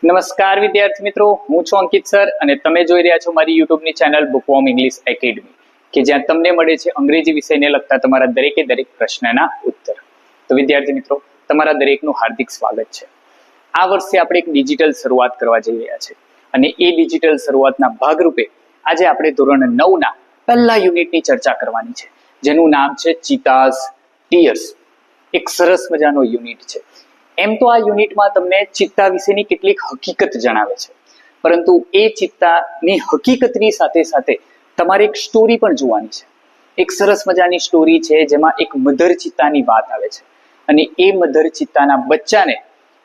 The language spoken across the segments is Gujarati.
નમસ્કાર વિદ્યાર્થી મિત્રો, હું છું અંકિત સર અને તમે જોઈ રહ્યા છો મારી યુટ્યુબની ચેનલ બુકવોર્મ ઇંગ્લિશ એકેડમી કે જ્યાં તમને મળે છે અંગ્રેજી વિષયને લગતા તમારા દરેકે દરેક પ્રશ્નના ઉત્તર. તો વિદ્યાર્થી મિત્રો, તમારા દરેકનું હાર્દિક સ્વાગત છે. આ વર્ષે આપણે એક ડિજિટલ શરૂઆત કરવા જઈ રહ્યા છે અને એ ડિજિટલ શરૂઆતના ભાગરૂપે આજે આપણે ધોરણ 9ના પહેલા યુનિટની ચર્ચા કરવાની છે, જેનું નામ છે ચીતાઝ ટીયર્સ. એક સરસ મજાનો યુનિટ છે. એમ તો આ યુનિટમાં તમને ચિત્તા વિશેની કેટલીક હકીકત જણાવે છે, પરંતુ એ ચિત્તાની હકીકતની સાથે સાથે તમારે એક સ્ટોરી પણ જોવાની છે. એક સરસ મજાની સ્ટોરી છે જેમાં એક મધર ચિત્તાની વાત આવે છે અને એ મધર ચિત્તાના બચ્ચાને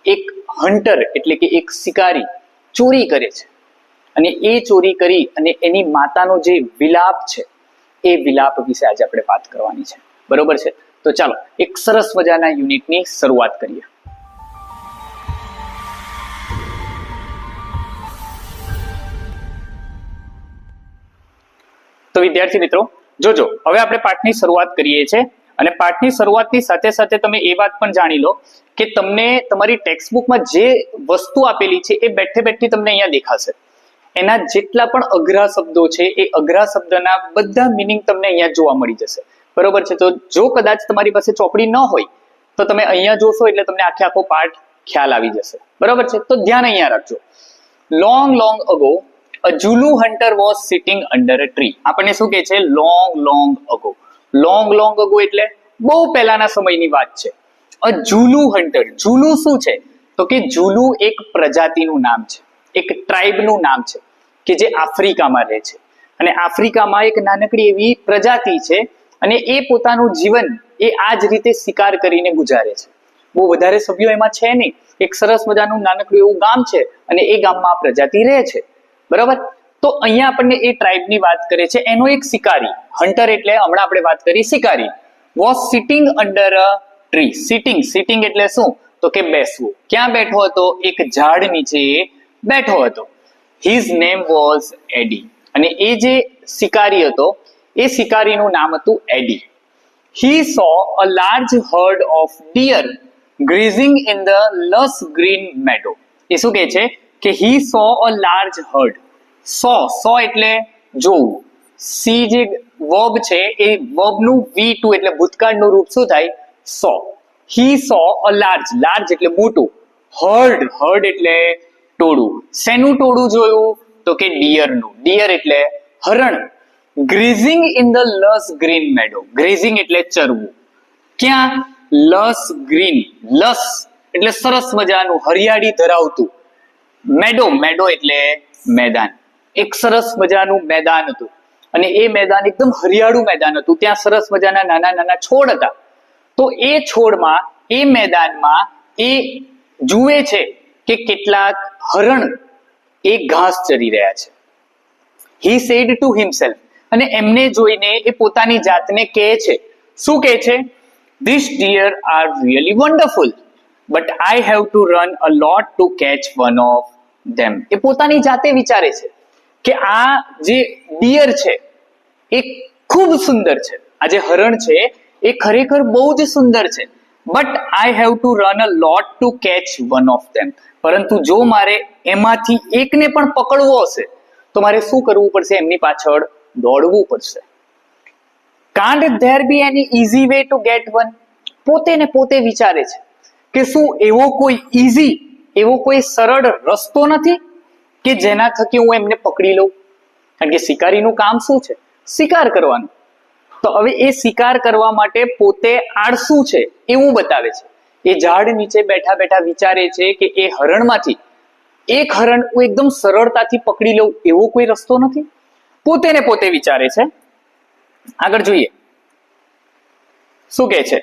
એક હન્ટર એટલે કે એક શિકારી ચોરી કરે છે અને એ ચોરી કરી અને એની માતાનો જે વિલાપ છે એ વિલાપ વિશે આજે આપણે વાત કરવાની છે. બરોબર છે? તો ચાલો એક સરસ મજાના યુનિટની શરૂઆત કરીએ. તો વિદ્યાર્થી મિત્રો જોજો, હવે આપણે પાઠની શરૂઆત કરીએ છીએ અને પાઠની શરૂઆતની સાથે સાથે તમે એ વાત પણ જાણી લો કે તમને તમારી ટેક્સ્ટબુકમાં જે વસ્તુ આપેલી છે એ બેઠે બેઠી તમને અહીંયા દેખાશે. એના જેટલા પણ અઘરા શબ્દો છે એ અઘરા શબ્દના બધા મિનિંગ તમને અહીંયા જોવા મળી જશે. બરોબર છે? તો જો કદાચ તમારી પાસે ચોપડી ન હોય તો તમે અહીંયા જોશો એટલે તમને આખો પાઠ ખ્યાલ આવી જશે. બરોબર છે? તો ધ્યાન અહીંયા રાખજો. Long ago a Zulu hunter was sitting under a tree. આપણને શું કહે છે? Long ago. લોંગ અગો એટલે બહુ પહેલાના સમયની વાત છે. a Zulu hunter. ઝુલુ શું છે? તો કે ઝુલુ એક પ્રજાતિનું નામ છે, એક ટ્રાઇબનું નામ છે કે જે આફ્રિકામાં રહે છે. અને આફ્રિકામાં એક નાનકડી એવી પ્રજાતિ છે અને એ પોતાનું જીવન એ આ જ રીતે શિકાર કરીને ગુજારે છે. બહુ વધારે સભ્યો એમાં છે નહીં. એક સરસ મજાનું નાનકડું એવું ગામ છે અને એ ગામમાં આ પ્રજાતિ રહે છે. બરાબર? તો અહીંયા આપણને એ ટ્રાઇબની વાત કરે છે. એનો એક શિકારી, હન્ટર એટલે હમણાં આપણે વાત કરી શિકારી, was sitting under a tree. Sitting એટલે શું? તો કે બેસવું. ક્યાં બેઠો હતો? એક ઝાડ નીચે બેઠો હતો. હિઝ નેમ વોઝ એડી. અને એ જે શિકારી હતો એ શિકારીનું નામ હતું એડી. He saw a large herd of deer grazing in the lush green meadow. એ શું કહે છે કે he saw a large herd. saw એટલે જોવું. સી જે વર્બ છે એ વર્બનું V2 એટલે ભૂતકાળનું રૂપ શું થાય? saw. He saw a large એટલે મોટું. herd એટલે ટોળું. શેનું ટોળું જોયું? તો કે ડિયરનું. ડિયર એટલે હરણ. Grazing in the lush green meadow. Grazing એટલે ચરવું. ક્યાં? લસ ગ્રીન. લસ એટલે સરસ મજાનું હરિયાળી ધરાવતું. મેડો એટલે મેદાન. એક સરસ મજાનું મેદાન હતું અને એ મેદાન એકદમ હરિયાળું મેદાન હતું. ત્યાં સરસ મજાના નાના છોડ હતા. તો એ છોડમાં, એ મેદાનમાં એ જુએ છે કે કેટલાક હરણ એ ઘાસ ચરી રહ્યા છે. He said to himself. અને એમને જોઈને એ પોતાની જાતને કહે છે. શું કહે છે? These deer are really wonderful, but I have to run a lot to catch one of them. એ પોતાની જાતે વિચારે છે કે આ જે ડિયર છે એ ખૂબ સુંદર છે. આ જે હરણ છે એ ખરેખર બહુ જ સુંદર છે. But I have to run a lot to catch one of them. પરંતુ જો મારે એમાંથી એકને પણ પકડવો હશે તો મારે શું કરવું પડશે? એમની પાછળ દોડવું પડશે. Can't there be any easy way to get one. પોતે વિચારે છે કે શું એવો કોઈ સરળ રસ્તો નથી કે જેના થકી હું એમને પકડી લઉં? કારણ કે શિકારીનું કામ શું છે? શિકાર કરવાનું. તો હવે એ શિકાર કરવા માટે પોતે આળસુ છે એવું બતાવે છે. એ ઝાડ નીચે બેઠા વિચારે છે કે એ હરણમાંથી એક હરણ હું એકદમ સરળતાથી પકડી લઉં એવો કોઈ રસ્તો નથી. પોતે વિચારે છે. આગળ જોઈએ શું કહે છે.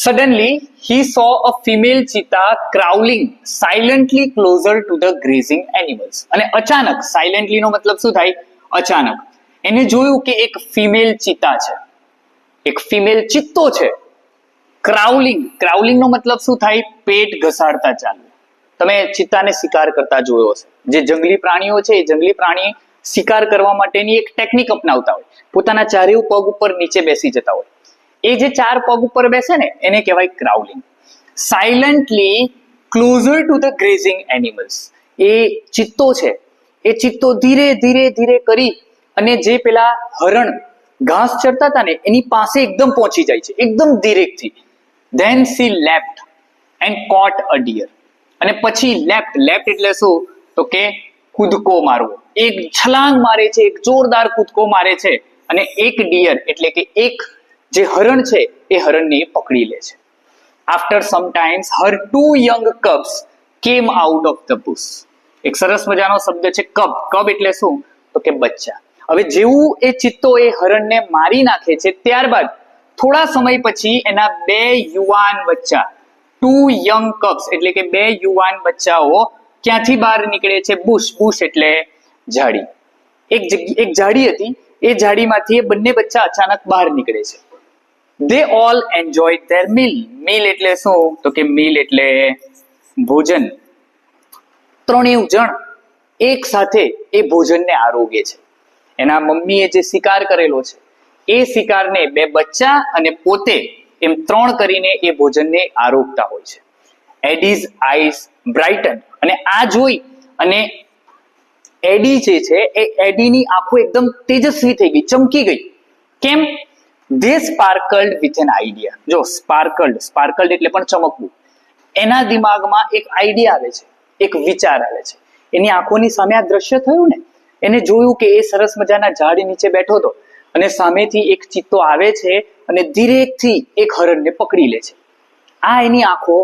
Suddenly he saw a female cheetah crawling silently closer to the grazing animals. અને અચાનક, સાયલેન્ટલી નો મતલબ શું થાય? અચાનક. એને જોયું કે એક ફિમેલ ચિત્તા છે, એક ફિમેલ ચિત્તો છે. ક્રાઉલિંગ નો મતલબ શું થાય? પેટ ઘસાડતા ચાલવું. તમે ચિત્તાને શિકાર કરતા જોયો હશે. જે જંગલી પ્રાણીઓ છે એ જંગલી પ્રાણી શિકાર કરવા માટેની એક ટેકનિક અપનાવતા હોય. પોતાના ચારેય પગ ઉપર નીચે બેસી જતા હોય. એ જે ચાર પગ ઉપર બેસે ને એને કહેવાય crawling. Silently closer to the grazing animals. એ ચિત્તો છે, એ ચિત્તો ધીરે ધીરે ધીરે કરી અને જે પેલા હરણ ઘાસ ચરતા હતા ને એની પાસે એકદમ પહોંચી જાય છે, એકદમ ધીરેકથી. Then she leapt and caught a deer. અને પછી લેફ્ટ એટલે શું? તો કે કૂદકો મારવો. એક છલાંગ મારે છે, એક જોરદાર કૂદકો મારે છે અને એક ડિયર એટલે કે એક જે હરણ છે એ હરણને પકડી લે છે. After some times Har 2 young cubs came out of the bush. એક સરસ મજાનો શબ્દ છે કબ. કબ એટલે શું? તો કે બચ્ચા. હવે જેવું એ ચિત્તો એ હરણને મારી નાખે છે ત્યારબાદ થોડા સમય પછી એના 2 યુવાન બચ્ચા, 2 young cubs એટલે કે 2 યુવાન બચ્ચાઓ ક્યાંથી બહાર નીકળે છે? બુશ એટલે ઝાડી. એક ઝાડી હતી, એ ઝાડીમાંથી એ બંને બચ્ચા અચાનક બહાર નીકળે છે. They all enjoyed their meal. Meal એટલે શું? તો કે meal એટલે ભોજન. ત્રણેય જણ એક સાથે એ ભોજનને આરોગે છે. એના મમ્મીએ જે શિકાર કરેલો છે એ શિકારને 2 બચ્ચા અને પોતે એમ 3 કરીને એ ભોજનને આરોગતા હોય છે. એડીઝ આઈઝ બ્રાઇટન. અને આ જોઈ અને એડી જે છે એ એડીની આંખો એકદમ તેજસ્વી થઈ ગઈ, ચમકી ગઈ. કેમ? They sparkled with an idea. જો સ્પાર્કલ્ડ એટલે પણ ચમકવું. એના દિમાગમાં એક આઈડિયા આવે છે, એક વિચાર આવે છે. એની આંખોની સામે આ દ્રશ્ય થયું ને, એને જોયું કે એ સરસ મજાના ઝાડ નીચે બેઠો હતો અને સામેથી એક ચિત્તો આવે છે અને ધીરેકથી એક હરણને પકડી લે છે. આ એની આંખો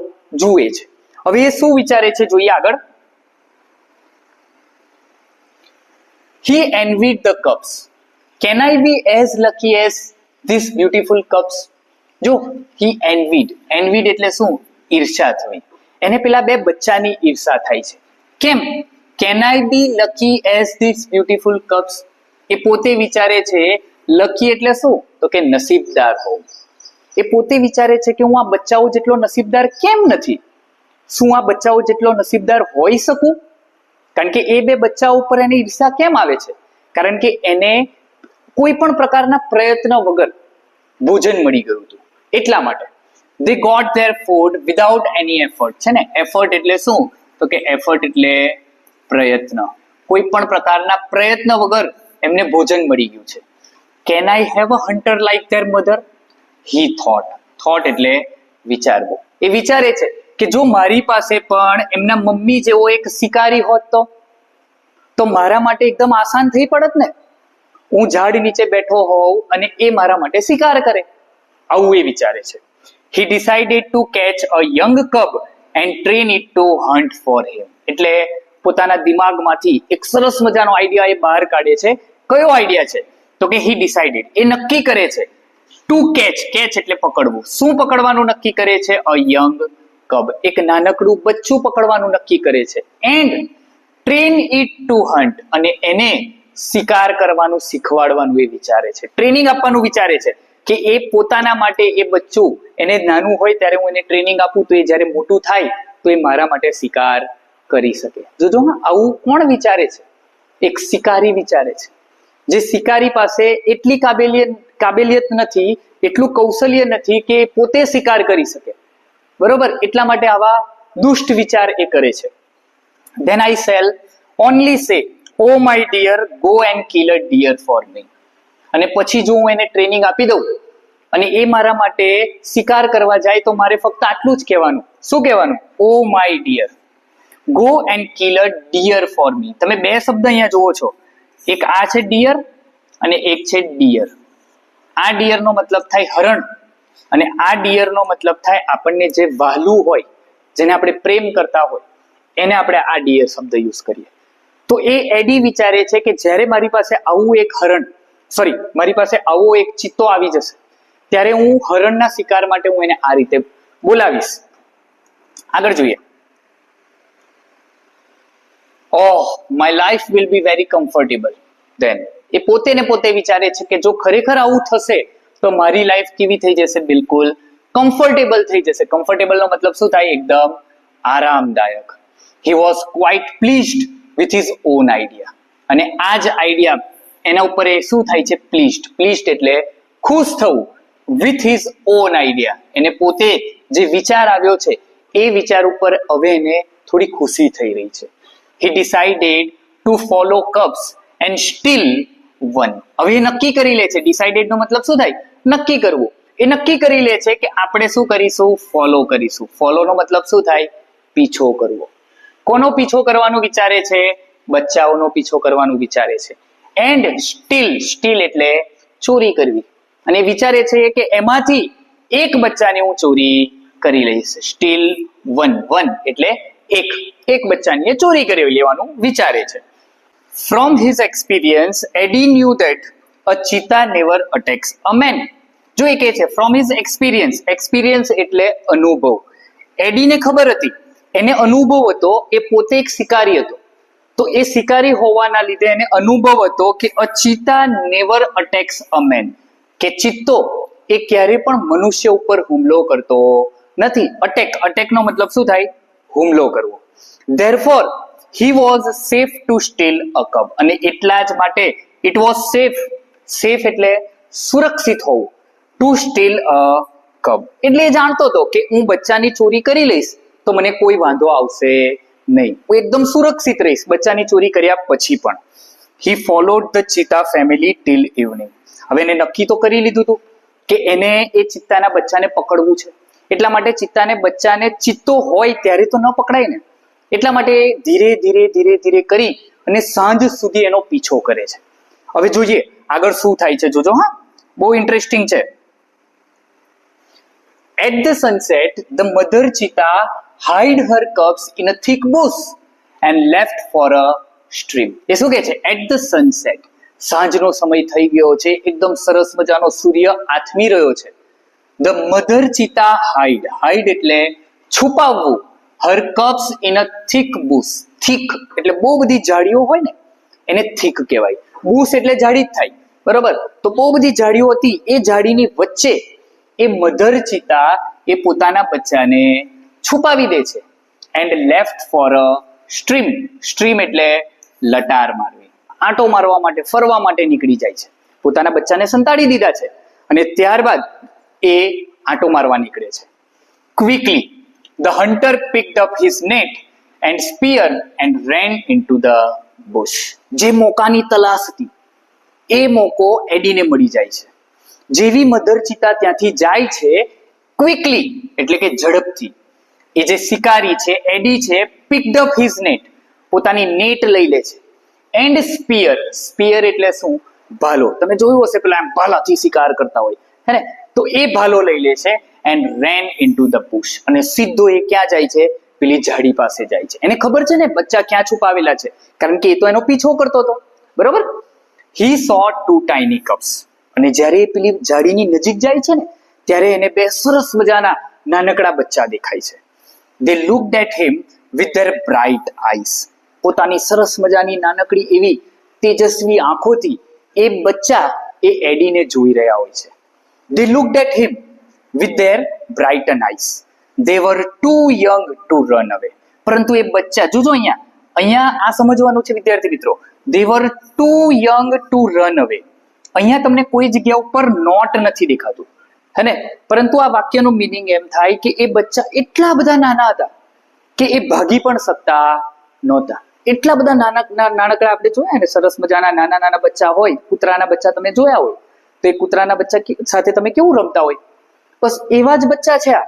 જુએ છે. હવે એ શું વિચારે છે જોઈએ આગળ. He envied the cubs. Can I be as lucky as these beautiful cubs? જો he envied એટલે શું? ઈર્ષા થવી. એને પેલા 2 બચ્ચાની ઈર્ષા થાય છે. કેમ? Can I be lucky as these beautiful cubs? એ પોતે વિચારે છે લકી એટલે શું? તો કે નસીબદાર હોવું. એ પોતે વિચારે છે કે હું આ બચ્ચાઓ જેટલો નસીબદાર કેમ નથી? શું આ બચ્ચાઓ જેટલો નસીબદાર હોઈ શકું? કારણ કે એ 2 બચ્ચાઓ ઉપર એની ઈર્ષા કેમ આવે છે? કારણ કે એને કોઈ પણ પ્રકારના પ્રયત્ન વગર ભોજન મળી ગયું હતું એટલા માટે. They got their food without any effort. છે ને, એફર્ટ એટલે શું? તો કે એફર્ટ એટલે પ્રયત્ન. કોઈ પણ પ્રકારના પ્રયત્ન વગર એમને ભોજન મળી ગયું છે. Can I have a hunter like their mother? He thought એટલે વિચારવું. એ વિચારે છે કે જો મારી પાસે પણ એમના મમ્મી જેવો એક શિકારી હોત તો મારા માટે એકદમ આસાન થઈ પડત ને. હું ઝાડ નીચે બેઠો હોઉં અને એ મારા માટે શિકાર કરે. આવું એ વિચારે છે. He decided to catch a young cub and train it to hunt for him. એટલે પોતાના દિમાગમાંથી એક સરસ મજાનો આઈડિયા એ બહાર કાઢે છે. કયો આઈડિયા છે? તો કે he decided, એ નક્કી કરે છે to catch એટલે પકડવું. શું પકડવાનું નક્કી કરે છે? a young cub, એક નાનકડું બચ્ચું પકડવાનું નક્કી કરે છે. and train it to hunt, અને એને શિકાર કરવાનું શીખવાડવાનું એ વિચારે છે. ટ્રેનિંગ આપવાનું વિચારે છે કે એ પોતાના માટે એ બચ્ચું એને નાનું હોય ત્યારે હું એને ટ્રેનિંગ આપું તો એ જ્યારે મોટું થાય તો એ મારા માટે શિકાર કરી શકે. જોજો હા, આવું કોણ વિચારે છે? એક શિકારી વિચારે છે. જે શિકારી પાસે એટલી કાબેલિયત નથી, એટલું કૌશલ્ય નથી કે પોતે શિકાર કરી શકે. બરોબર, એટલા માટે આવા દુષ્ટ વિચાર એ કરે છે. Then I shall only say, oh my dear, go and kill a deer for me. અને પછી જો હું એને ટ્રેનિંગ આપી દઉં અને એ મારા માટે શિકાર કરવા જાય તો મારે ફક્ત આટલું જ કહેવાનું. શું કહેવાનું? oh my dear, go and kill a deer for me. તમે 2 શબ્દ અહીંયા જુઓ છો. એક આ છે ડિયર અને એક છે ડિયર. આ ડિયરનો મતલબ થાય હરણ અને આ ડિયરનો મતલબ થાય આપણને જે વહાલું હોય, જેને આપણે પ્રેમ કરતા હોય, એને આપણે આ ડિયર શબ્દ યુઝ કરીએ. તો એ એડી વિચારે છે કે જ્યારે મારી પાસે આવું એક ચિત્તો આવી જશે ત્યારે હું હરણના શિકાર માટે હું એને આ રીતે બોલાવીશ. આગળ જોઈએ. oh my life will be very comfortable then. એ પોતે વિચારે છે કે જો ખરેખર આવું થશે તો મારી લાઈફ કેવી થઈ જશે? બિલકુલ કમ્ફર્ટેબલ થઈ જશે. કમ્ફર્ટેબલ નો મતલબ શું થાય? એકદમ આરામદાયક. he was quite pleased with his own idea. અને આ જ આઈડિયા એના ઉપર એ શું થાય છે? પ્લીઝડ એટલે ખુશ થવું. with his own idea, એને પોતે જે વિચાર આવ્યો છે એ વિચાર ઉપર હવે એને થોડી ખુશી થઈ રહી છે. He decided to follow cubs and still won. હવે એ નક્કી કરી લે છે. ડિસાઇડેડ નો મતલબ શું થાય? નક્કી કરવું. એ નક્કી કરી લે છે કે આપણે શું કરીશું? ફોલો કરીશું. ફોલો નો મતલબ શું થાય? પીછો કરવો. કોનો પીછો કરવાનું વિચારે છે? બચ્ચાઓનો પીછો કરવાનું વિચારે છે. એન્ડ સ્ટીલ એટલે ચોરી કરવી. અને વિચારે છે કે એમાંથી એક બચ્ચાને હું ચોરી કરી લઈશ. સ્ટીલ વન એટલે એક બચ્ચાની એ ચોરી કરી લેવાનું વિચારે છે. From his experience Adi knew that a cheetah never attacks a man. જો એ કહે છે ફ્રોમ હિઝ એક્સપિરિયન્સ એટલે અનુભવ. એડીને ખબર હતી, એને અનુભવ હતો, એ પોતે એક શિકારી હતો. તો એ શિકારી હોવાના લીધે એને અનુભવ હતો કે અ cheetah never attacks a main, કે ચિત્તો એ ક્યારે પણ મનુષ્ય ઉપર હુમલો કરતો નથી. અટેક નો મતલબ શું થાય? હુમલો કરવો. Therefore he was safe to steal a cub. અને એટલા જ માટે ઇટ વોઝ સેફ એટલે સુરક્ષિત હોવું. ટુ સ્ટીલ અ કબ એટલે એ જાણતો હતો કે હું બચ્ચાની ચોરી કરી લઈશ તો મને કોઈ વાંધો આવશે નહીં, હું એકદમ સુરક્ષિત રહીશ બચ્ચાની ચોરી કર્યા પછી પણ. He followed the cheetah family till evening. હવે એને નક્કી તો કરી લીધું હતું કે એને એ ચિત્તાના બચ્ચાને પકડવું છે. એટલા માટે બચ્ચાને ચિત્તો હોય ત્યારે તો ન પકડાય ને. એટલા માટે ધીરે કરી અને સાંજ સુધી એનો પીછો કરે છે. હવે જોઈએ આગળ શું થાય છે, જોજો. હા, બહુ ઇન્ટરેસ્ટિંગ છે. At the sunset, the mother cheetah hid her cubs in a thick bush and left for a stream. એ શું કહે છે? At the sunset, સાંજનો સમય થઈ ગયો છે, એકદમ સરસ મજાનો સૂર્ય આથમી રહ્યો છે. The mother cheetah hide એટલે છુપાવવું. Her cubs in a thick bush. Thick એટલે બહુ બધી ઝાડીઓ હોય ને, એને thick કહેવાય. bush એટલે ઝાડી જ થાય, બરોબર? તો બહુ બધી ઝાડીઓ હતી, એ ઝાડીની વચ્ચે એ મધર ચિતા એ પોતાના બચ્ચાને છુપાવી દે છે. And left for a stream એટલે લટાર મારવી, આંટો મારવા માટે, ફરવા માટે નીકળી જાય છે. પોતાના બચ્ચાને સંતાડી દીધા છે અને ત્યારબાદ એ આંટો મારવા નીકળે છે. Quickly the hunter picked up his net and spear and ran into the bush. જે મોકાની તલાશ હતી એ મોકો એડીને મળી જાય છે. જેવી મધર ચિતા ત્યાંથી જાય છે, ક્વિકલી એટલે કે ઝડપથી, એ જે શિકારી છે એડી છે, picked up his net પોતાની નેટ લઈ લે છે. એન્ડ સ્પિયર એટલે શું? ભાલો. તમે જોયું હશે પેલા ભાલાથી શિકાર કરતા હોય હે ને, તો એ ભાલો લઈ લે છે. And ran into the bush અને સીધો એ ક્યાં જાય છે? પેલી ઝાડી પાસે જાય છે. એને ખબર છે ને બચ્ચા ક્યાં છુપાવેલા છે, કારણ કે એ તો એનો પીછો કરતો હતો, બરોબર? He saw 2 tiny cubs. અને જ્યારે એ પેલી ઝાડીની નજીક જાય છે ને, ત્યારે એને 2 સરસ મજાના નાનકડા બચ્ચા દેખાય છે. They looked at him with their bright eyes. પોતાની સરસ મજાની નાનકડી એવી તેજસ્વી આંખોથી એ બચ્ચા એ એડીને જોઈ રહ્યા હોય છે. They looked at him with their brightened eyes. They were too young to run away. પરંતુ એ બચ્ચા, જોજો અહીંયા આ સમજવાનું છે વિદ્યાર્થી મિત્રો. They were too young to run away. અહીંયા તમને કોઈ જગ્યા ઉપર નોટ નથી દેખાતું, હે ને? પરંતુ આ વાક્યનું મીનિંગ એમ થાય કે એ બચ્ચા એટલા બધા નાના હતા કે એ ભાગી પણ શકતા નહોતા. એટલા બધા નાનકડા આપણે જોયા ને, સરસ મજાના નાના બચ્ચા હોય, કૂતરાના બચ્ચા તમે જોયા હોય, તો એ કૂતરાના બચ્ચા સાથે તમે કેવું રમતા હોય, બસ એવા જ બચ્ચા છે આ.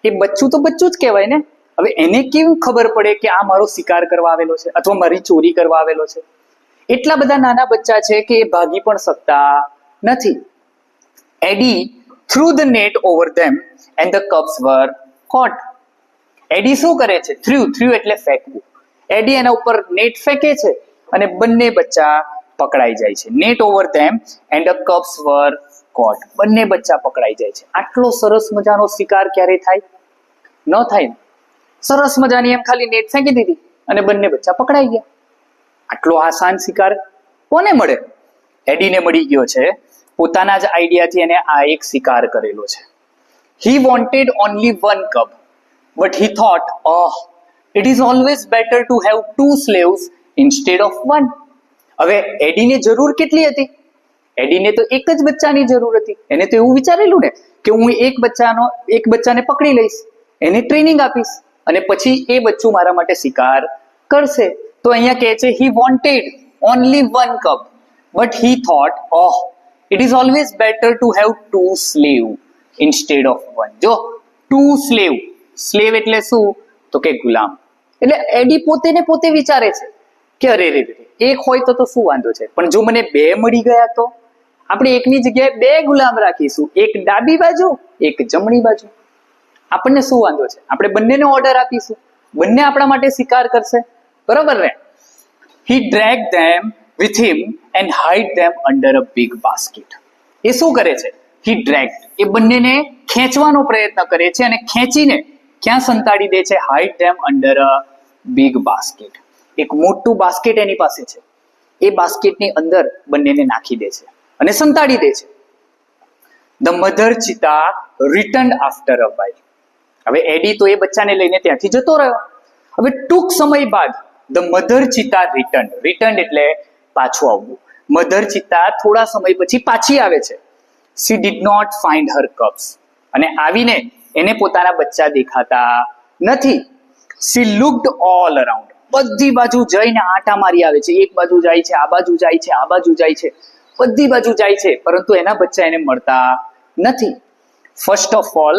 એ બચ્ચું તો બચ્ચું જ કહેવાય ને. હવે એને કેવું ખબર પડે કે આ મારો શિકાર કરવા આવેલો છે અથવા મારી ચોરી કરવા આવેલો છે? એટલા બધા નાના બચ્ચા છે કે એ ભાગી પણ શકતા નથી. એડી threw the net over them and the cubs were caught. એડી શું કરે છે? threw એટલે ફેંકવું. એડી એના ઉપર નેટ ફેંકે છે અને બંને બચ્ચા પકડાઈ જાય છે. net over them and the cubs were caught. બંને બચ્ચા પકડાઈ જાય છે. આટલો સરસ મજાનો શિકાર ક્યારે થાય? ન થાય. સરસ મજાની એમ ખાલી નેટ ફેંકી દીધી અને બંને બચ્ચા પકડાઈ ગયા. આટલો આસાન શિકાર કોને મળે? એડીને મળી ગયો છે. પોતાના જ આઈડિયાથી એને આ એક શિકાર કરેલો છે. He wanted only 1 cub, but he thought, it is always better to have 2 slaves instead of 1. હવે એડીને જરૂર કેટલી હતી? એડીને તો એક જ બચ્ચાની જરૂર હતી. એને તો એવું વિચારેલું ને કે હું એક બચ્ચાને પકડી લઈશ એને ટ્રેનિંગ આપીશ અને પછી એ બચ્ચું મારા માટે શિકાર કરશે. તો અહીંયા કહે છે he wanted only one cub but he thought it is always better to have two slave instead of one. જો two slave એટલે શું તો કે ગુલામ. એટલે એડી પોતે ને પોતે વિચારે છે કે અરે રે એક હોય તો શું વાંધો છે, પણ જો મને બે મળી ગયા તો આપણે એકની જગ્યાએ બે ગુલામ રાખીશું, એક ડાબી બાજુ એક જમણી બાજુ. આપણને શું વાંધો છે, આપણે બંનેને ઓર્ડર આપીશું, બંને આપણા માટે શિકાર કરશે, બરોબર ને. He dragged them with him and hid them under a big basket. એ શું કરે છે? He dragged, એ બંનેને ખેંચવાનો પ્રયત્ન કરે છે અને ખેંચીને ક્યાં સંતાડી દે છે? hide them under a big basket. એક મોટું બાસ્કેટ એની પાસે છે, એ બાસ્કેટની અંદર બંનેને નાખી દે છે અને સંતાડી દે છે. The mother cheetah returned after a while. હવે એડી તો એ બચ્ચાને લઈને ત્યાંથી જતો રહ્યો. હવે ટૂંક સમય બાદ the mother cheetah returned એટલે પાછું આવવું. મધર ચિત્તા થોડા સમય પછી પાછી આવે છે. She did not find her cubs. અને આવીને એને પોતાના બચ્ચા દેખાતા નથી. She looked all around. બધી બાજુ જઈને આંટા મારી આવે છે. એક બાજુ જાય છે, આ બાજુ જાય છે, આ બાજુ જાય છે, બધી બાજુ જાય છે, પરંતુ એના બચ્ચા એને મળતા નથી. First of all,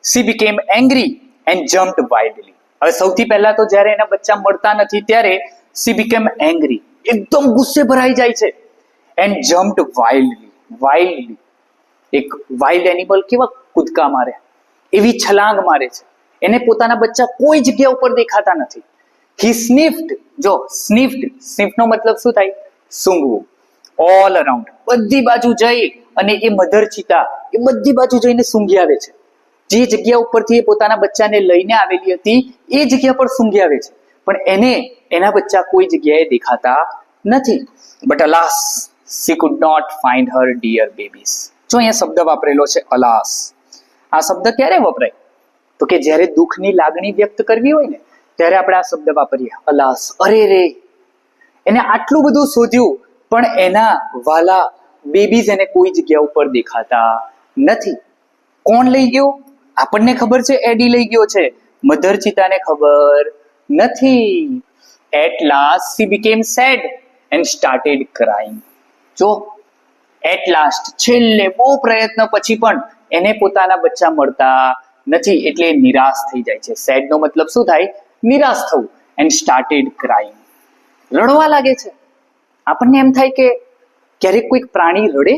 she became angry and jumped wildly. હવે સૌથી પહેલા તો જ્યારે એના બચ્ચા મળતા નથી ત્યારે she became angry, એકદમ ગુસ્સે ભરાઈ જાય છે, and jumped wildly. એક વાઇલ્ડ એનિમલ કેવા કૂદકા મારે, એવી છલાંગ મારે છે. એને પોતાના બચ્ચા કોઈ જગ્યા ઉપર દેખાતા નથી. He sniffed, જો sniffed નો મતલબ શું થાય? સૂંઘવું. all around, બધી બાજુ જઈ અને એ મધર ચિતા એ બધી બાજુ જઈને સૂંઘી આવે છે. જે જગ્યા ઉપરથી એ પોતાના બચ્ચાને લઈને આવેલી હતી એ જગ્યા પર સૂંઘી આવે છે, પણ એને એના બચ્ચા કોઈ જગ્યાએ દેખાતા નથી. But alas, she could not find her dear babies. જો અહીંયા શબ્દ વાપરેલો છે alas. આ શબ્દ ક્યારે વપરાય? તો કે જ્યારે દુઃખની લાગણી વ્યક્ત કરવી હોય ને ત્યારે આપણે આ શબ્દ વાપરીએ, alas, અરે રે. એને આટલું બધું શોધ્યું પણ એના વાલા બેબીઝ એને કોઈ જગ્યા ઉપર દેખાતા નથી. કોણ લઈ ગયો? આપણને ખબર છે એડી લઈ ગયો છે, મધર ચિતાને ખબર નથી. At last she became sad and started crying. જો at last, છેલ્લે બહુ પ્રયત્ન પછી પણ એને પોતાના બચ્ચા મળતા નથી એટલે નિરાશ થઈ જાય છે. સેડ નો મતલબ શું થાય? નિરાશ થવું. and started crying, રડવા લાગે છે. આપણને એમ થાય કે ક્યારેક કોઈક પ્રાણી રડે?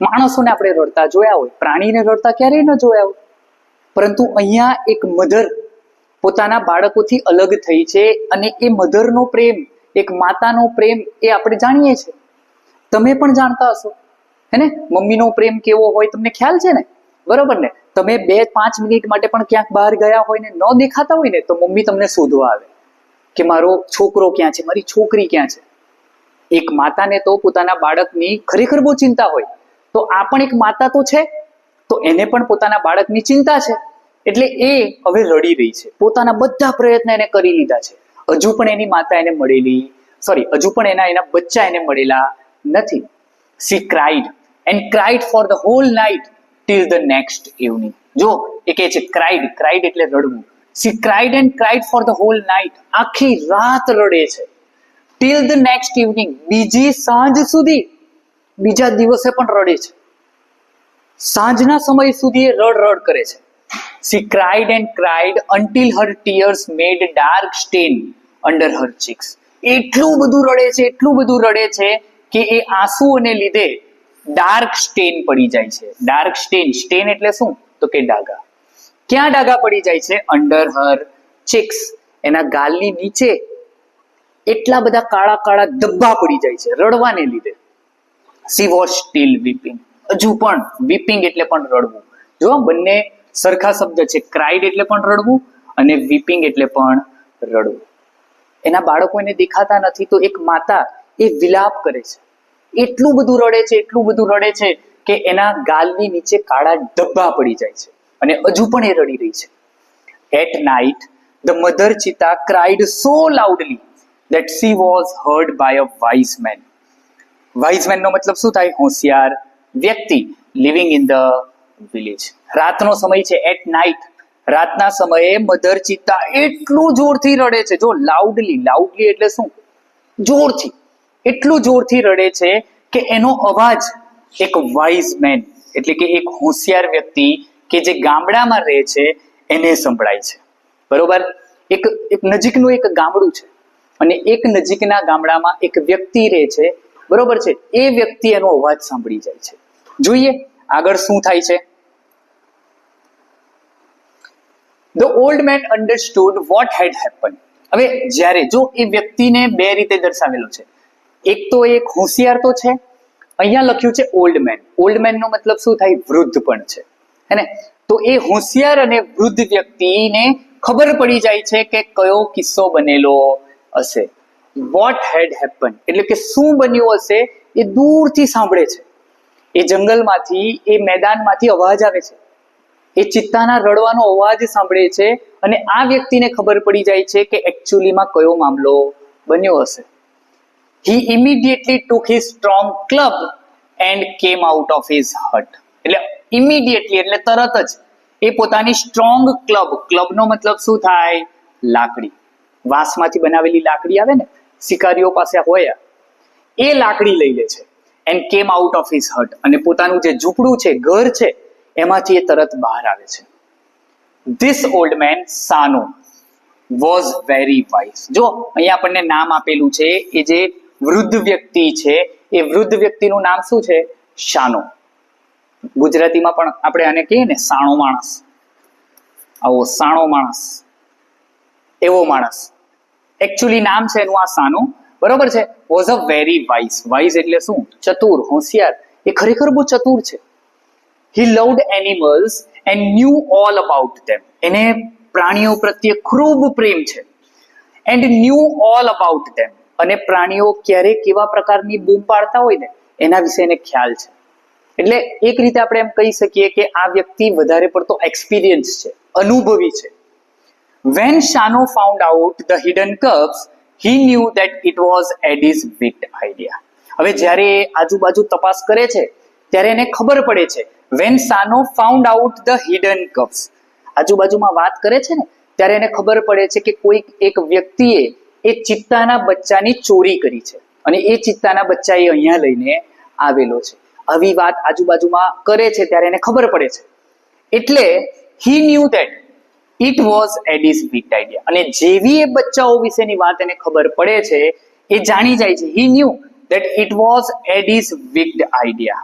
માણસોને આપણે રડતા જોયા હોય, પ્રાણીને રડતા ક્યારેય ન જોયા હોય. પરંતુ અહીંયા એક મધર પોતાના બાળકોથી અલગ થઈ છે અને એ મધરનો પ્રેમ, એક માતાનો પ્રેમ એ આપણે જાણીએ છીએ. તમે પણ જાણતા હશો હે ને, મમ્મીનો પ્રેમ કેવો હોય તમને ખ્યાલ છે ને, બરોબર ને. તમે 2-5 મિનિટ માટે પણ ક્યાંક બહાર ગયા હોય ને ન દેખાતા હોય ને તો મમ્મી તમને શોધવા આવે કે મારો છોકરો ક્યાં છે, મારી છોકરી ક્યાં છે. એક માતાને તો પોતાના બાળકની ખરેખર બહુ ચિંતા હોય, તો આ પણ એક માતા તો છે, તો એને પણ પોતાના બાળકની ચિંતા છે એટલે એ હવે રડી રહી છે. પોતાના બધા પ્રયત્ન એને કરી લીધા છે, હજુ પણ એની માતા એને મળેલી, હજુ પણ એના બચ્ચા એને મળેલા નથી. She cried and cried for the whole night till the next evening. જો એ કહે છે cried એટલે રડવું. She cried and cried for the whole night. આખી રાત રડે છે. till the next evening, બીજી સાંજ સુધી, બીજા દિવસે પણ રડે છે. સાંજના સમય સુધી એ રડ કરે છે. She cried and cried until her tears made dark stain under her cheeks. એટલું બધું રડે છે કે એ આંસુઓને લીધે ડાર્ક સ્ટેન પડી જાય છે. ડાર્ક સ્ટેન એટલે શું? તો કે ડાઘા. ક્યાં ડાઘા પડી જાય છે? અંડર હર ચીક્સ, એના ગાલની નીચે એટલા બધા કાળા કાળા ધબ્બા પડી જાય છે રડવાને લીધે. She was still weeping. હજુ પણ weeping એટલે પણ રડવું. જો બંને સરખા શબ્દ છે, cried એટલે પણ રડવું અને weeping એટલે પણ રડવું. એના બાળકો એને દેખાતા નથી તો એક માતા એ વિલાપ કરે છે. એટલું બધું રડે છે કે એના ગાલની નીચે કાળા ધબ્બા પડી જાય છે અને હજુ પણ એ રડી રહી છે. At night, the mother cheetah cried so loudly that she was heard by a wise man. Wise man નો મતલબ શું થાય? હોશિયાર વ્યક્તિ, living in the village. રાતનો સમય છે, at night, રાતના સમયે મધર ચિત્તા એટલું જોરથી રડે છે, જો લાઉડલી એટલે શું, જોરથી, એટલું જોરથી રડે છે કે એનો અવાજ એક વાઇઝ મેન એટલે કે એક હોશિયાર વ્યક્તિ કે જે ગામડામાં રહે છે એને સંભળાય છે. બરોબર, એક નજીકનું એક ગામડું છે અને એક નજીકના ગામડામાં એક વ્યક્તિ રહે છે. બરોબર છે, એ વ્યક્તિ એનો અવાજ સાંભળી જાય છે. જોઈએ આગળ શું થાય છે. The old man understood what had happened. હવે જ્યારે જો એ વ્યક્તિને બે રીતે દર્શાવેલો છે, એક તો એક હોશિયાર તો છે, અહીંયા લખ્યું છે ઓલ્ડ મેન. ઓલ્ડ મેન નો મતલબ શું થાય, વૃદ્ધ પણ છે, હે ને? તો એ હોશિયાર અને વૃદ્ધ વ્યક્તિને ખબર પડી જાય છે કે કયો કિસ્સો બનેલો હશે. વોટ હેડ હેપન એટલે કે શું બન્યું હશે એ દૂરથી સાંભળે છે. એ જંગલમાંથી, એ મેદાનમાંથી અવાજ આવે છે, એ ચિત્તાના રડવાનો અવાજ સાંભળે છે અને આ વ્યક્તિને ખબર પડી જાય છે કે એકચ્યુઅલીમાં કયો મામલો બન્યો હશે. He immediately took his strong club and came out of his hut. એટલે immediately એટલે તરત જ એ પોતાની સ્ટ્રોંગ ક્લબનો મતલબ શું થાય, લાકડી, વાંસમાંથી બનાવેલી લાકડી આવે ને, શિકારીઓ પાસે હોય, એ લાકડી લઈ લે છે. And came out of his હટ, અને પોતાનું જે ઝૂંપડું છે, ઘર છે, એમાંથી એ તરત બહાર આવે છે. This old man Sano was very wise. જો અહીંયા આપણને નામ આપેલું છે, એ જે વૃદ્ધ વ્યક્તિ છે એ વૃદ્ધ વ્યક્તિનું નામ શું છે, શાનો. ગુજરાતીમાં પણ આપણે આને કહીએ ને સાણો માણસ, આવો સાણો માણસ, એવો માણસ. એકચ્યુઅલી નામ છે એનું આ સાનો. બરોબર છે. વોઝ અ વેરી વાઇઝ એટલે શું, ચતુર, હોશિયાર. એ ખરેખર બહુ ચતુર છે. He loved animals and knew all about them. એને પ્રાણીઓ પ્રત્યે ખૂબ પ્રેમ છે. And knew all about them. અને પ્રાણીઓ ક્યારે કેવા પ્રકારની બૂમ પાડતા હોય ને એના વિશે એને ખ્યાલ છે. એટલે એક રીતે આપણે એમ કહી શકીએ કે આ વ્યક્તિ વધારે પડતો એક્સપિરિયન્સ છે, અનુભવી છે. When Shano found out the hidden cups, he knew that it was Eddie's wicked idea. હવે જ્યારે આજુબાજુ તપાસ કરે છે ત્યારે એને ખબર પડે છે. When Shano found out the hidden cups, આજુબાજુમાં વાત કરે છે ને ત્યારે એને ખબર પડે છે કે કોઈ એક વ્યક્તિએ એ ચિત્તાના બચ્ચાની ચોરી કરી છે અને એ ચિત્તાના બચ્ચા એ અહીંયા લઈને આવેલો છે. આવી વાત આજુબાજુમાં કરે છે ત્યારે એને ખબર પડે છે. એટલે he knew that it was Eddie's wicked idea. અને જેવી એ બચ્ચાઓ વિશેની વાત એને ખબર પડે છે એ જાણી જાય છે. he knew that it was Eddie's wicked idea.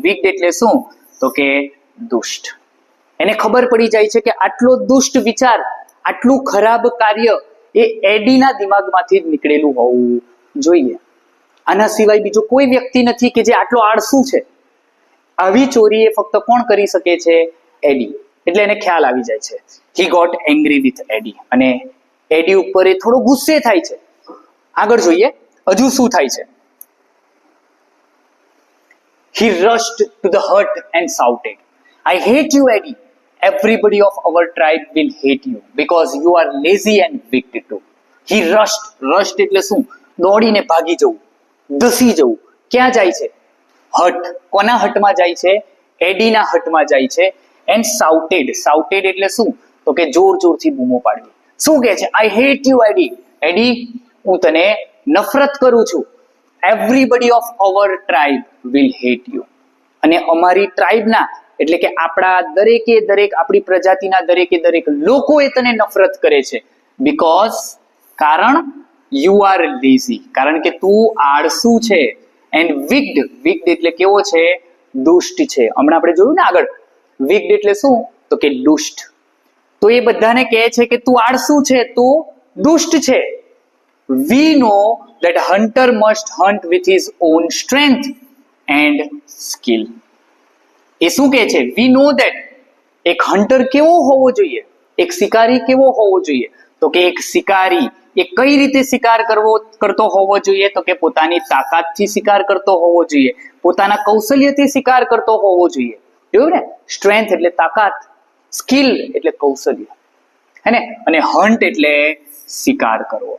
wicked એટલે શું, તો કે દુષ્ટ. એને ખબર પડી જાય છે કે આટલો દુષ્ટ વિચાર, આટલું ખરાબ કાર્ય એ એડીના દિમાગમાંથી જ નીકળેલું હોવું જોઈએ. આના સિવાય બીજો કોઈ વ્યક્તિ નથી કે જે આટલો આળસુ છે. આવી ચોરી એ ફક્ત કોણ કરી શકે છે, એડી. એટલે એને ખ્યાલ આવી જાય છે. He got angry with Eddie. અને એડી ઉપર એ થોડો ગુસ્સે થાય છે. આગળ જોઈએ હજુ શું થાય છે. He rushed to the hut and shouted, I hate you, Eddie. Everybody of our tribe will hate you because you are lazy and wicked too. He rushed એટલે શું, દોડીને ભાગી જવું, ધસી જવું. ક્યાં જાય છે, હટ. કોના હટમાં જાય છે, એડીના હટમાં જાય છે. એન્ડ shouted એટલે શું, તો કે જોરથી બૂમો પાડવી. શું કહે છે, I hate you, Eddie. એડી, હું તને નફરત કરું છું. Everybody of our tribe will hate you. અને અમારી ટ્રાઇબના એટલે કે આપણા દરેક આપણી પ્રજાતિના દરેક લોકો એ તને નફરત કરે છે. બીકોઝ કારણ યુ આર લેઝી, કારણ કે તું આળસુ છે. એન્ડ વિક્ડ એટલે કેવો છે, દુષ્ટ છે. હમણાં આપણે જોયું ને આગળ, વિક્ડ એટલે શું, તો કે દુષ્ટ. તો એ બધાને કહે છે કે તું આળસુ છે, તું દુષ્ટ છે. We know that hunter must hunt with his own strength and skill. એ શું કહે છે, we know that એક હન્ટર કેવો હોવો જોઈએ, એક શિકારી કેવો હોવો જોઈએ, તો કે એક શિકારી એ કઈ રીતે શિકાર કરતો હોવો જોઈએ, તો કે પોતાની તાકાતથી શિકાર કરતો હોવો જોઈએ, પોતાના કૌશલ્યથી શિકાર કરતો હોવો જોઈએ. જોયું ને, સ્ટ્રેન્થ એટલે તાકાત, સ્કિલ એટલે કૌશલ્ય, હે ને, અને હન્ટ એટલે શિકાર કરવો.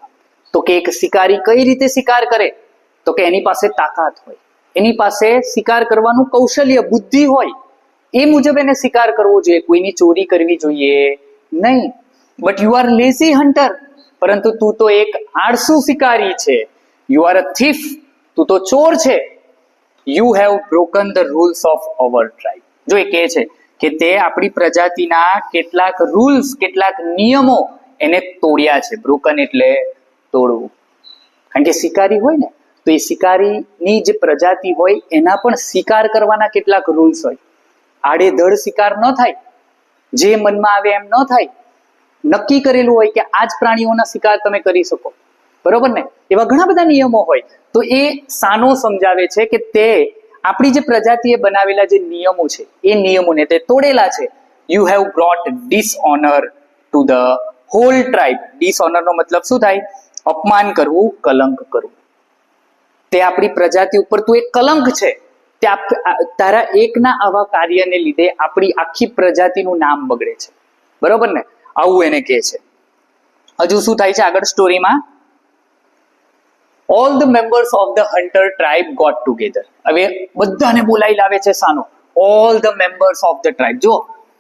તો કે એક શિકારી કઈ રીતે શિકાર કરે, તો કે એની પાસે તાકાત હોય, એની પાસે શિકાર કરવાનું કૌશલ્ય, બુદ્ધિ હોય, એ મુજબ એને શિકાર કરવો જોઈએ. કોઈની ચોરી કરવી જોઈએ નહીં. But you are lazy hunter, પરંતુ તું તો એક આળસુ શિકારી છે. યુ આર અ થીફ, તું તો ચોર છે. You have broken the rules of our tribe. જો એ કહે છે કે તે આપણી પ્રજાતિના કેટલાક રૂલ્સ, કેટલાક નિયમો એને તોડ્યા છે. બ્રોકન એટલે તોડવું. કારણ કે શિકારી હોય ને, તો એ શિકારીની જે પ્રજાતિ હોય એના પણ શિકાર કરવાના કેટલાક રૂલ્સ હોય. આડેધડ શિકાર ન થાય, જે મનમાં આવે એમ ન થાય. નક્કી કરેલું હોય કે આ જ પ્રાણીઓના શિકાર તમે કરી શકો, બરોબર ને? એવા ઘણા બધા નિયમો હોય. તો એ સાનો સમજાવે છે કે તે આપણી જે પ્રજાતિએ બનાવેલા જે નિયમો છે એ નિયમોને તે તોડેલા છે. You have brought dishonour to the whole tribe. Dishonour નો મતલબ શું થાય? અપમાન કરવું, કલંક કરવું. તે આપણી પ્રજાતિ ઉપર તું એક કલંક છે. તારા એકના આવા કાર્યને લીધે આપણી આખી પ્રજાતિનું નામ બગડે છે, બરોબર ને? આવું એને કહે છે. હજુ શું થાય છે આગળ સ્ટોરીમાં? All the members of the hunter tribe got together. હવે બધાને બોલાવી લાવે છે Sano. All the members of the tribe. જો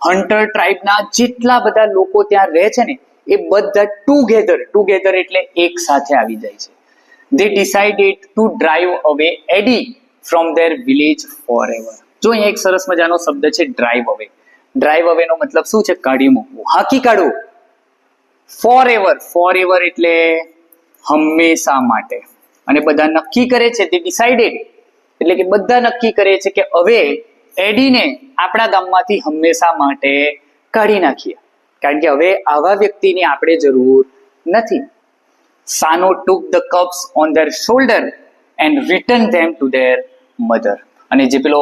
હન્ટર ટ્રાઇબના જેટલા બધા લોકો ત્યાં રહે છે ને એ બધા ટુગેધર એટલે એક સાથે આવી જાય છે. They decided to drive away Eddie from their village forever. જો અહીંયા એક સરસ મજાનો શબ્દ છે ડ્રાઈવ અવે. ડ્રાઈવ અવે નો મતલબ શું છે? કાઢી મૂકવું, હાંકી કાઢવું. ફોરએવર એટલે હંમેશા માટે. અને બધા નક્કી કરે છે, તે ડિસાઇડેડ એટલે કે બધા નક્કી કરે છે કે હવે એડીને આપણા ગામમાંથી હંમેશા માટે કાઢી નાખીએ, કારણ કે હવે આવા વ્યક્તિની આપણે જરૂર નથી. Sano took the cubs on their shoulder and returned them to their mother. અને જે પેલો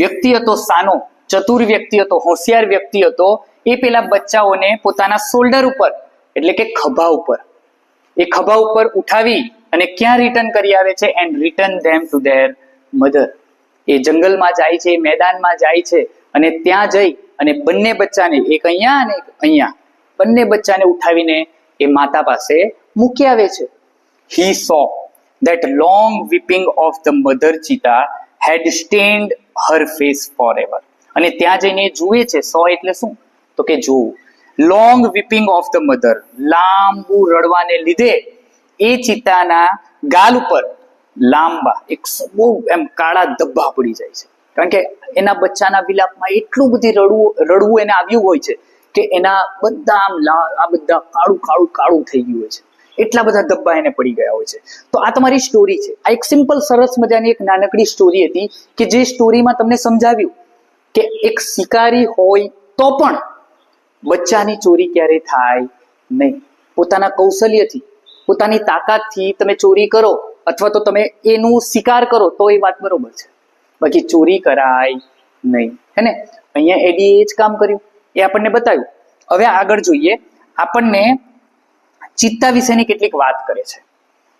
વ્યક્તિ હતો સાનો, ચતુર વ્યક્તિ હતો, હોશિયાર વ્યક્તિ હતો, એ પેલા બચ્ચાઓને પોતાના શોલ્ડર ઉપર એટલે કે ખભા ઉપર ઉઠાવી અને ક્યાં રિટર્ન કરી આવે છે? And return them to their mother. એ જંગલમાં જાય છે, મેદાનમાં જાય છે અને ત્યાં જઈ અને બંને બચ્ચાને, એક અહીંયા અને એક અહીંયા, બંને બચ્ચાને ઉઠાવીને એ માતા પાસે મૂકી આવે છે. He saw that long weeping of the mother cheetah had stained her face forever. અને ત્યાં જઈને જુએ છે. સો એટલે શું? તો કે જોવું. Long weeping of the mother, લાંબુ રડવાને લીધે એ ચિત્તાના ગાલ ઉપર લાંબા એક બહુ એમ કાળા ધબ્બા પડી જાય છે. કારણ કે એના બચ્ચાના વિલાપમાં એટલું બધી રડવું એને આવ્યું હોય છે કે એના બધા આમ આ બધા કાળું થઈ ગયું હોય છે. એટલા બધા ધબ્બા એને પડી ગયા હોય છે. તો આ તમારી સ્ટોરી છે. આ એક સિમ્પલ સરસ મજાની એક નાનકડી સ્ટોરી હતી કે જે સ્ટોરીમાં તમને સમજાવ્યું કે એક શિકારી હોય તો પણ બચ્ચાની ચોરી ક્યારે થાય નહીં. પોતાના કૌશલ્યથી, પોતાની તાકાતથી તમે ચોરી કરો અથવા તો તમે એનું શિકાર કરો તો એ વાત બરોબર છે, બાકી ચોરી કરાય નહીં, હે ને? અહીંયા એડીએ એ જ કામ કર્યું, એ આપણને બતાવ્યું. હવે આગળ જોઈએ. આપણને ચિત્તા વિશેની કેટલીક વાત કરે છે.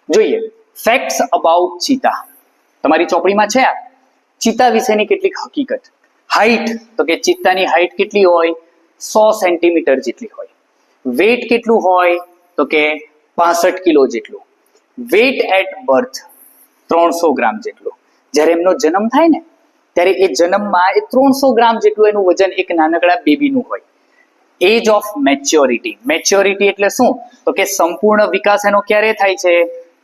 જોઈએ ફેક્ટ્સ અબાઉટ ચિત્તા. તમારી ચોપડીમાં છે આ ચિત્તા વિશેની કેટલીક હકીકત. હાઈટ, તો કે ચિત્તાની હાઈટ કેટલી હોય? 100 સેન્ટીમીટર જેટલી હોય. વેઇટ કેટલું હોય? તો કે 65 કિલો જેટલું. વેઇટ એટ બર્થ 300 ગ્રામ જેટલું. જ્યારે એમનો જન્મ થાય ને ત્યારે એ જન્મમાં એ 300 ગ્રામ જેટલું એનું વજન એક નાનકડા બેબીનું હોય. Age of maturity. મેચ્યોરિટી એટલે શું? તો કે સંપૂર્ણ વિકાસ એનો ક્યારે થાય છે?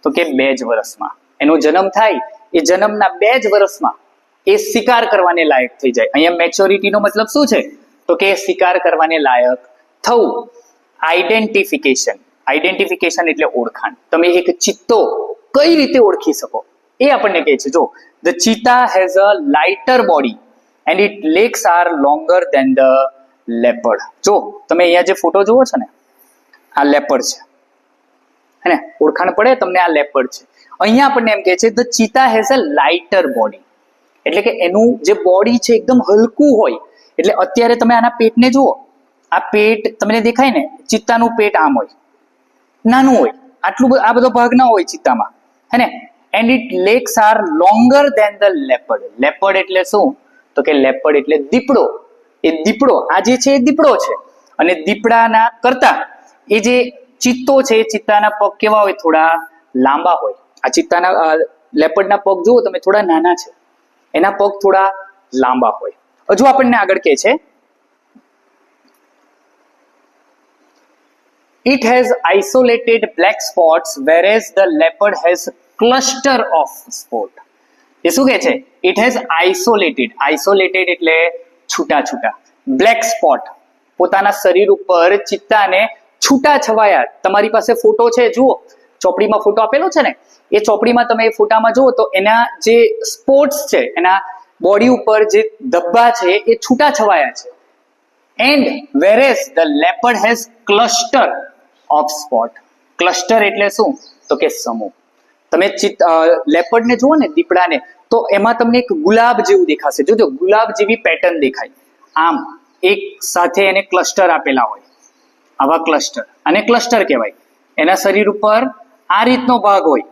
તો કે 2 જ વર્ષમાં. એનો જન્મ થાય એ જન્મના 2 જ વર્ષમાં એ શિકાર કરવાને લાયક થઈ જાય. અહીંયા મેચ્યોરિટીનો મતલબ શું છે? તો કે શિકાર કરવાને લાયક થવું. આઈડેન્ટિફિકેશન એટલે ઓળખાણ. તમે એક ચિત્તો કઈ રીતે ઓળખી શકો એ આપણને કહે છે. જો the cheetah has a lighter body and it legs are longer than the leopard. જો તમે અહીંયા જે ફોટો જુઓ છો ને, આ લેપર્ડ છે, હે ને? ઓળખાણ પડે તમને? આ લેપર્ડ છે. અહીંયા આપણને એમ કહે છે the cheetah has a lighter body, એટલે કે એનું જે બોડી છે એકદમ હલકું હોય. એટલે અત્યારે તમે આના પેટને જુઓ, આ પેટ તમને દેખાય ને? ચિત્તાનું પેટ આમ હોય, નાનું હોય, આ બધો ભાગ ના હોય ચિત્તામાં, હે ને? And it legs are longer than the leopard. Leopard એટલે શું? તો કે લેપર્ડ એટલે દીપડો. એ દીપડો, આ જે છે એ દીપડો છે, અને દીપડાના કરતા એ જે ચિત્તો છે એ ચિત્તાના પગ કેવા હોય? થોડા લાંબા હોય. આ ચિત્તાના લેપર્ડના પગ જુઓ તમે, થોડા નાના છે, એના પગ થોડા લાંબા હોય. હજુ આપણને આગળ કહે છે It has isolated black spots whereas the leopard has cluster of spot. એ શું કહે છે? It has isolated એટલે છૂટા છૂટા, બ્લેક સ્પોટ પોતાના શરીર ઉપર ચિત્તાને છૂટા છવાયા. તમારી પાસે ફોટો છે, જુઓ ચોપડીમાં ફોટો આપેલો છે ને, એ ચોપડીમાં તમે એ ફોટામાં જુઓ તો એના જે સ્પોટ્સ છે, એના બોડી ઉપર જે ધબ્બા છે એ છૂટા છવાયા છે. And whereas the leopard has cluster of spot. Cluster એટલે શું? તો કે સમૂહ. તમે લેપર્ડ ને જુઓ ને, દીપડાને, તો એમાં તમને એક ગુલાબ જેવું દેખાશે. જોજો ગુલાબ જેવી પેટર્ન દેખાય. આમ એક સાથે એને ક્લસ્ટર આપેલા હોય, આવા ક્લસ્ટર, અને ક્લસ્ટર કહેવાય. એના શરીર ઉપર આ રીતનો ભાગ હોય,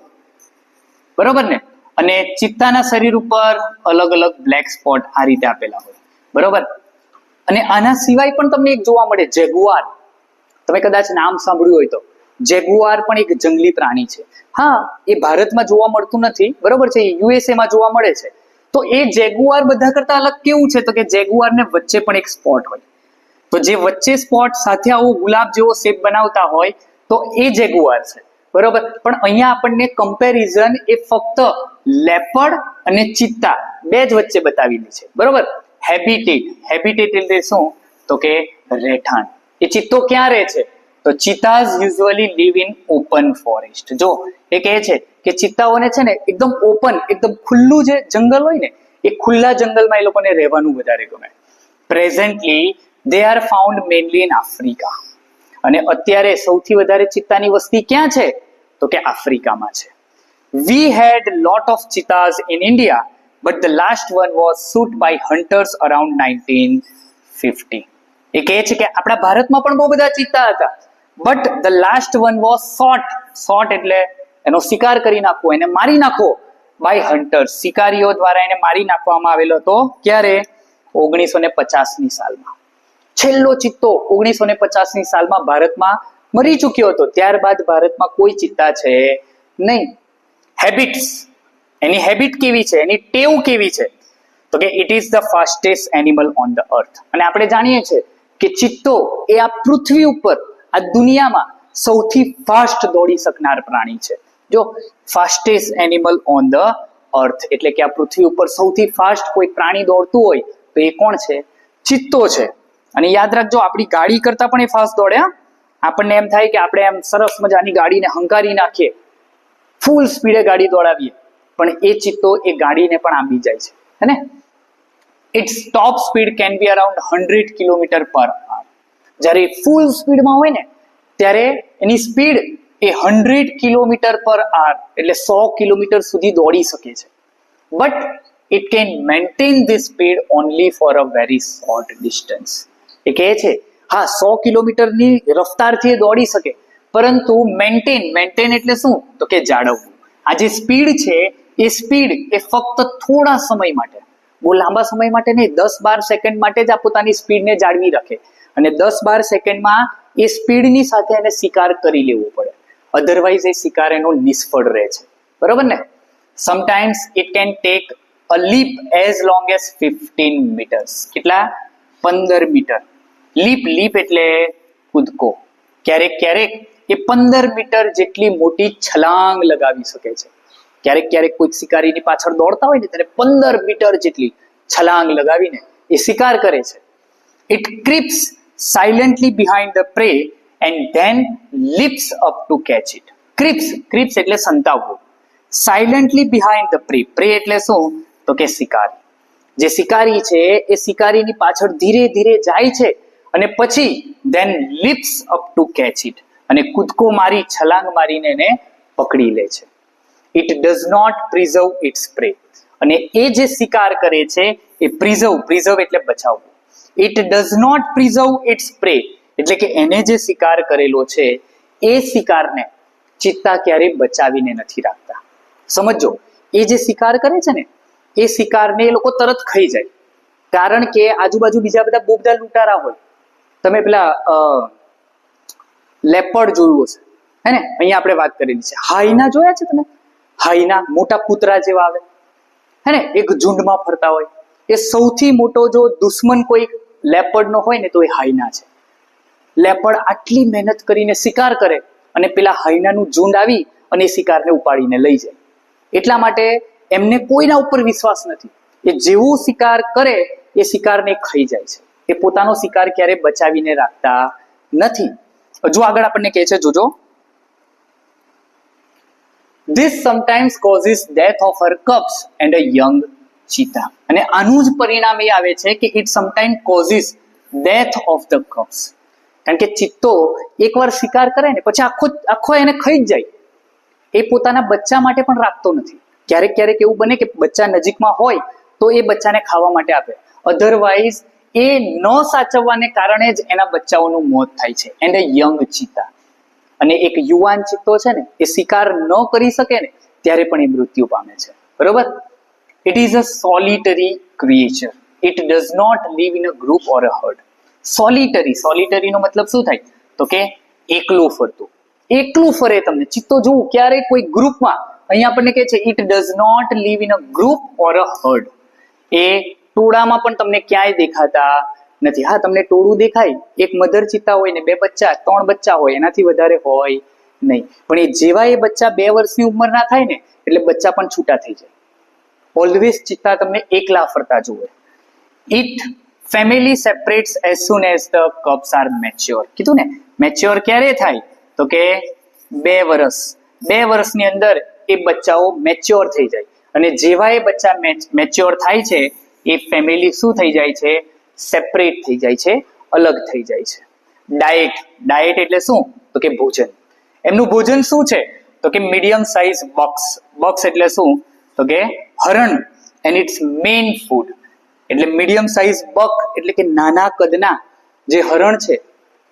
બરોબર ને? અને ચિત્તાના શરીર ઉપર અલગ અલગ બ્લેક સ્પોટ આ રીતે આપેલા હોય, બરોબર. અને આના સિવાય પણ તમને એક જોવા મળે, જેગુઆર. તમે કદાચ નામ સાંભળ્યું હોય તો. જેગુઆર પણ એક જંગલી પ્રાણી છે. હા, એ ભારતમાં જોવા મળતું નથી, બરોબર છે, યુએસએ માં જોવા મળે છે. તો એ જેગુઆર બધા કરતા અલગ કેવું છે? તો કે જેગુઆરને વચ્ચે પણ એક સ્પોટ હોય. તો જે વચ્ચે સ્પોટ સાથે આવો ગુલાબ જેવો શેપ બનાવતા હોય તો એ જેગુઆર છે, બરોબર. પણ અહીંયા આપણને કમ્પેરિઝન એ ફક્ત લેપર્ડ અને ચિત્તા બે જ વચ્ચે બતાવેલી છે, બરોબર. હેબિટેટ એટલે શું? તો કે રહેઠાણ. એ ચિત્તો ક્યાં રહે છે? તો cheetahs usually live in open forest. જો એ કહે છે કે ચિત્તાઓને છે ને એકદમ ઓપન, એકદમ ખુલ્લું જે જંગલ હોય ને, એ ખુલ્લા જંગલમાં એ લોકોને રહેવાનું વધારે ગમે. Presently they are found mainly in Africa. અને અત્યારે સૌથી વધારે ચિત્તાની વસ્તી ક્યાં છે? તો કે આફ્રિકામાં છે. We had lot of cheetahs in India but the last one was shot by hunters around 1950. એ કહે છે કે આપણા ભારતમાં પણ બહુ બધા ચિત્તા હતા, but the last one was shot એટલે એનો શિકાર કરી નાખવો, એને મારી નાખવો, બાય હન્ટર્સ, શિકારીઓ દ્વારા એને મારી નાખવામાં આવેલો હતો. ક્યારે? 1950ની સાલમાં. છેલ્લો ચિત્તો 1950ની સાલમાં ભારતમાં મરી ચૂક્યો હતો. ત્યારબાદ ભારતમાં કોઈ ચિત્તા છે નહીં. હેબિટ્સ, એની હેબિટ કેવી છે, એની ટેવ કેવી છે? તો કે it is the fastest animal on the earth. અને આપણે જાણીએ છીએ કે ચિત્તો એ આ પૃથ્વી ઉપર, આ દુનિયામાં સૌથી ફાસ્ટ દોડી શકનાર પ્રાણી છે. જો fastest animal on the earth એટલે કે આ પૃથ્વી ઉપર સૌથી ફાસ્ટ કોઈ પ્રાણી દોડતું હોય તો એ કોણ છે? ચિત્તો છે. અને યાદ રાખજો, આપણી ગાડી કરતા પણ એ ફાસ્ટ દોડે. આપણને એમ થાય કે આપણે એમ સરસ મજાની ગાડીને હંકારી નાખીએ, ફૂલ સ્પીડે ગાડી દોડાવીએ, પણ એ ચિત્તો એ ગાડીને પણ આંબી જાય છે, હે ને? Its top speed can be around 100 kilometre per hour. જ્યારે ફૂલ સ્પીડમાં હોય ને ત્યારે એની સ્પીડ એ 100 કિલોમીટર પર અવર એટલે 100 કિલોમીટર સુધી દોડી શકે છે. But it can maintain this speed only for a very short distance. એ કહે છે હા, 100 કિલોમીટરની રફતારથી દોડી શકે, પરંતુ મેન્ટેન એટલે શું? તો કે જાળવવું. આ જે સ્પીડ છે એ સ્પીડ એ ફક્ત થોડા સમય માટે, બહુ લાંબા સમય માટે નહીં, 10-12 સેકન્ડ માટે જ આ પોતાની સ્પીડને જાળવી રાખે. અને 10-12 સેકન્ડમાં એ સ્પીડની સાથે એને શિકાર કરી લેવો પડે, અધરવાઇઝ એ શિકાર એનો નિષ્ફળ રહે છે, બરોબર ને? Sometimes it can take a leap as long as 15 metres. કેટલા? 15 મીટર. લીપ એટલે કૂદકો. ક્યારેક એ 15 મીટર જેટલી મોટી છલાંગ લગાવી શકે છે. ક્યારેક કોઈક શિકારીની પાછળ દોડતા હોય ને ત્યારે 15 મીટર જેટલી છલાંગ લગાવીને એ શિકાર કરે છે. It creeps silently behind the prey and then leaps up to catch it. Creeps એટલે સંતાવવું. સાયલેન્ટલી બિહાઇન્ડ ધ પ્રે એટલે શું? તો કે શિકારી. જે શિકારી છે એ શિકારીની પાછળ ધીરે ધીરે જાય છે અને પછી then leaps up to catch it, અને કૂદકો મારી, છલાંગ મારીને એને પકડી લે છે. It does not preserve its prey. અને એ જે શિકાર કરે છે એ પ્રિઝર્વ એટલે બચાવવું. It does not preserve its prey એટલે કે એને જે શિકાર કરેલો છે એ શિકારને ચિત્તા ક્યારેય બચાવીને નથી રાખતા. સમજો, એ જે શિકાર કરે છે ને એ શિકારને એ લોકો તરત ખાઈ જાય, કારણ કે આજુબાજુ બીજા બધા બહુ બધા લૂંટારા હોય. તમે પેલા લેપર્ડ જોયું હશે, હે ને? અહીંયા આપણે વાત કરેલી છે. હાઈના જોયા છે તમે? હાઈના મોટા કૂતરા જેવા આવે, હે ને? એક ઝુંડમાં ફરતા હોય. એ સૌથી મોટો જો દુશ્મન કોઈ લેપર્ડનો હોય ને તો એ હાઈના છે. લેપર્ડ આટલી મહેનત કરીને શિકાર કરે અને પેલા હાઈનાનું ઝુંડ આવી અને એ શિકારને ઉપાડીને લઈ જાય. એટલા માટે એમને કોઈના ઉપર વિશ્વાસ નથી. એ જેવું શિકાર કરે એ શિકારને ખાઈ જાય છે. એ પોતાનો શિકાર ક્યારે બચાવીને રાખતા નથી. હજુ આગળ આપણને કહે છે, જોજો, This sometimes causes death of her cubs and a young cheetah. અને આનું જ પરિણામ એ આવે છે કે it sometimes causes death of the cubs. કારણ કે ચિત્તો એકવાર શિકાર કરે ને પછી આખો એને ખાઈ જ જાય. એ પોતાના બચ્ચા માટે પણ રાખતો નથી. ક્યારેક ક્યારેક એવું બને કે બચ્ચા નજીકમાં હોય તો એ બચ્ચાને ખાવા માટે આપે. અધરવાઇઝ એ ન સાચવવાને કારણે જ એના બચ્ચાઓનું મોત થાય છે. એન્ડ અ યંગ ચિત્તા. અને એક યુવાન ચિત્તો છે ને એ શિકાર ન કરી શકે ને ત્યારે પણ એ મૃત્યુ પામે છે. બરોબર? It is a solitary creature. It does not live in a group or a herd. Solitary નો મતલબ શું થાય? તો કે એકલું ફરતું. એકલું ફરે. તમને ચિત્તો જોવું ક્યારેય કોઈ ગ્રુપમાં, અહીંયા આપણને કહે છે it does not live in a group or a herd. એ ટોળામાં પણ તમને ક્યાંય દેખાતા નથી. હા, તમને ટોળું દેખાય, એક મધર ચિત્તા હોય ને 2 બચ્ચા 3 બચ્ચા હોય, એનાથી વધારે હોય નહીં. પણ એ જેવા એ બચ્ચા 2 વર્ષની ઉંમરના થાય ને એટલે બચ્ચા પણ છૂટા થઈ જાય. ઓલવેઝ ચિત્તા તમને એકલા ફરતા જુએ. It family separates as soon as the cubs are mature. કીધું ને, મેચ્યોર ક્યારે થાય? તો કે 2 વર્ષની અંદર એ બચ્ચાઓ મેચ્યોર થઈ જાય. અને જેવા એ બચ્ચા મેચ્યોર થાય છે એ ફેમિલી શું થઈ જાય છે? સેપરેટ થઈ જાય છે, અલગ થઈ જાય છે. ડાયટ એટલે શું? તો કે ભોજન. એમનું ભોજન શું છે? તો કે મીડિયમ સાઇઝ બક્સ. બક્સ એટલે શું? તો કે હરણ. And its main food. એટલે મીડિયમ સાઇઝ બક એટલે કે નાના કદના જે હરણ છે,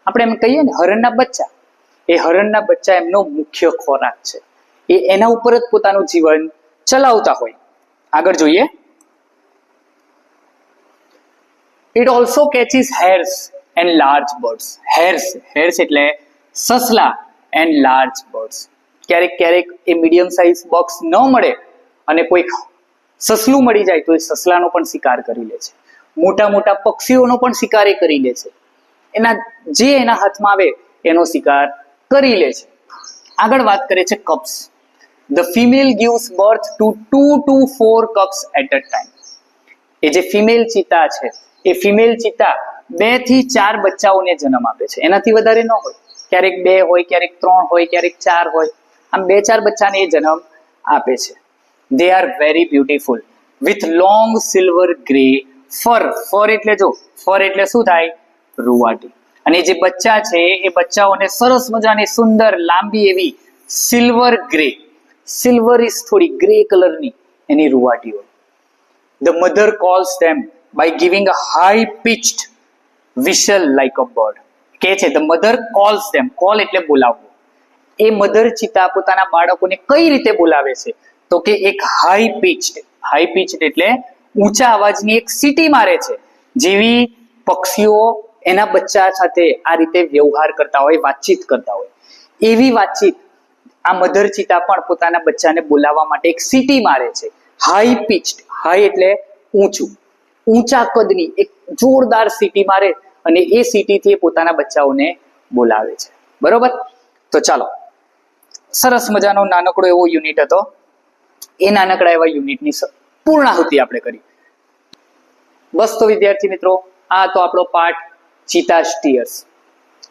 આપણે એમ કહીએ ને હરણના બચ્ચા, એ હરણના બચ્ચા એમનો મુખ્ય ખોરાક છે. એ એના ઉપર જ પોતાનું જીવન ચલાવતા હોય. આગળ જોઈએ. It also catches hares and large birds. Hares એટલે સસલા and large birds. ક્યારેક ક્યારેક એ મીડિયમ સાઇઝ બોક્સ ન મળે અને કોઈ સસલું મળી જાય તો એ સસલાનો પણ શિકાર કરી લે છે. મોટા મોટા પક્ષીઓનો પણ શિકાર એ કરી લે છે. એના હાથમાં આવે એનો શિકાર કરી લે છે. આગળ વાત કરે છે cubs. The female gives birth to 2 to 4 cubs at a time. એ જે ફિમેલ ચિત્તા છે, એ ફિમેલ ચિત્તા 2 થી 4 બચ્ચાઓને જન્મ આપે છે. એનાથી વધારે ન હોય. ક્યારેક 2 હોય, ક્યારેક 3 હોય, ક્યારેક 4 હોય. આમ 2-4 બચ્ચાને એ જન્મ આપે છે. They are very beautiful with long silver grey fur. ફર એટલે જો, ફર એટલે શું થાય? રૂવાટી. અને જે બચ્ચા છે એ બચ્ચાઓને સરસ મજાની સુંદર લાંબી એવી સિલ્વર ગ્રે, સિલ્વરિશ થોડી ગ્રે કલરની એની રૂવાટી હોય. The mother calls them by giving a high pitched whistle like a bird. કે છે the mother calls them. Call એટલે બોલાવવું. એ મધર ચિત્તા પોતાના બાળકોને કઈ રીતે બોલાવે છે? તો કે એક હાઈ પિચ્ડ એટલે ઊંચા અવાજની એક સીટી મારે છે. જેવી પક્ષીઓ એના બચ્ચા સાથે આ રીતે વ્યવહાર કરતા હોય, વાતચીત કરતા હોય, એવી વાતચીત આ મધર ચિત્તા પણ પોતાના બચ્ચાને બોલાવવા માટે એક સીટી મારે છે. હાઈ પિચ્ડ, હાઈ એટલે ઊંચું, ઊંચા કદની એક જોરદાર સીટી મારે અને એ સીટીથી પોતાના બચ્ચાઓને બોલાવે છે. બરોબર? તો ચાલો, સરસ મજાનો નાનકડો એવો યુનિટ હતો. એ નાનકડા એવા યુનિટની પૂર્ણાહુતિ આપણે કરી. બસ તો વિદ્યાર્થી મિત્રો, આ તો આપણો પાઠ ચિતા સ્ટીયર્સ.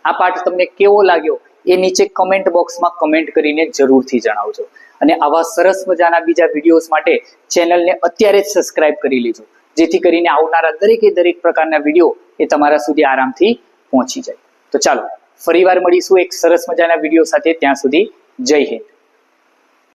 આ પાઠ તમને કેવો લાગ્યો એ નીચે કમેન્ટ બોક્સમાં કમેન્ટ કરીને જરૂરથી જણાવજો. અને આવા સરસ મજાના બીજા વિડીયોઝ માટે ચેનલને અત્યારે જ સબસ્ક્રાઇબ કરી લેજો, જેથી કરીને આવનારા દરેક પ્રકારના વિડીયો એ તમારા સુધી આરામથી પહોંચી જાય. તો ચાલો ફરીવાર મળીશું એક સરસ મજાના વિડીયો સાથે. ત્યાં સુધી જય હિન્દ.